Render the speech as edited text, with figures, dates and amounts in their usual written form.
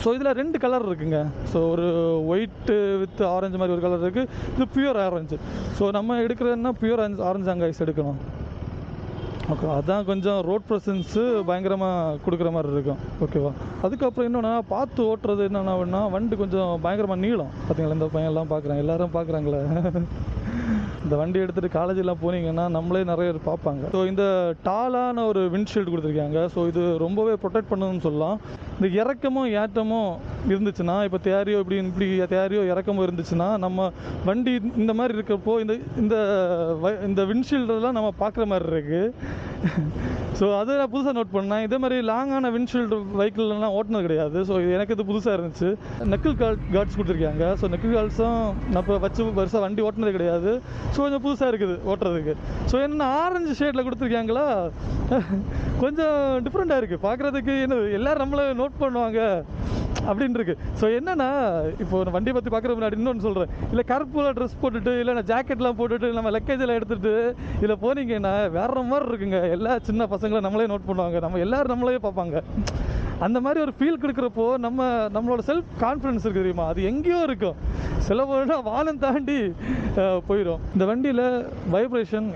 So இதில் 2 colour இருக்குங்க. So ஒரு ஒயிட்டு வித் ஆரஞ்சு மாதிரி ஒரு கலர் இருக்குது. இது பியூர் ஆரஞ்சு. ஸோ நம்ம எடுக்கிறதுனா பியூர் ஆரஞ்சு அங்காய்ஸ் எடுக்கணும். ஓகே, அதான் கொஞ்சம் ரோட் ப்ரெசன்ஸு பயங்கரமாக கொடுக்குற மாதிரி இருக்கும். ஓகேவா. அதுக்கப்புறம் என்னென்னா பார்த்து ஓட்டுறது என்னென்னா வண்டி கொஞ்சம் பயங்கரமாக நீளம். பார்த்தீங்களா, இந்த பையன்லாம் பார்க்குறேன், எல்லோரும் பார்க்குறாங்களே. இந்த வண்டி எடுத்துகிட்டு காலேஜெலாம் போனீங்கன்னா நம்மளே நிறைய பேர் பார்ப்பாங்க. ஸோ இந்த டாலான ஒரு விண்ட்ஷீல்டு கொடுத்துருக்காங்க. ஸோ இது ரொம்பவே ப்ரொடெக்ட் பண்ணணும்னு சொல்லலாம். இந்த இறக்கமும் ஏற்றமும் இருந்துச்சுன்னா, இப்போ தேரியோ இப்படி தேரியோ இறக்கமும் இருந்துச்சுன்னா, நம்ம வண்டி இந்த மாதிரி இருக்கிறப்போ இந்த விண்ட்ஷீல்டெல்லாம் நம்ம பார்க்குற மாதிரி இருக்குது. ஸோ அதை நான் புதுசாக நோட் பண்ணேன். இதே மாதிரி லாங்கான விண்ட்ஷீல்டு வெஹிக்கிள்லாம் ஓட்டினது கிடையாது. ஸோ எனக்கு இது புதுசாக இருந்துச்சு. நக்கிள் கார்ட்ஸ் கொடுத்துருக்காங்க. ஸோ நக்கிள் கார்ட்ஸும் நான் இப்போ வச்சு வருஷம் வண்டி ஓட்டினது கிடையாது. ஸோ கொஞ்சம் புதுசாக இருக்குது ஓட்டுறதுக்கு. ஸோ என்ன ஆரஞ்சு ஷேடில் கொடுத்துருக்காங்களா, கொஞ்சம் டிஃப்ரெண்ட்டாக இருக்குது பார்க்குறதுக்கு. என்ன எல்லோரும் நம்மளை நோட் பண்ணுவாங்க அப்படின்னு இருக்கு. ஸோ என்னன்னா, இப்போ வண்டியை பற்றி பார்க்குற முன்னாடி இன்னொன்று சொல்கிறேன். இல்லை கருப்புல ட்ரெஸ் போட்டுட்டு, இல்லைன்னா ஜாக்கெட்லாம் போட்டுட்டு நம்ம லக்கேஜெல்லாம் எடுத்துகிட்டு இதில் போனீங்கன்னா வேற மாதிரி இருக்குங்க. எல்லா சின்ன பசங்களும் நம்மளே நோட் பண்ணுவாங்க, நம்ம எல்லோரும் நம்மளே பார்ப்பாங்க. அந்த மாதிரி ஒரு ஃபீல் கொடுக்குறப்போ நம்மளோட செல்ஃப் கான்ஃபிடன்ஸ் இருக்குது தெரியுமா, அது எங்கேயோ இருக்கும். சில போனால் வானம் தாண்டி போயிடும். இந்த வண்டியில் வைப்ரேஷன்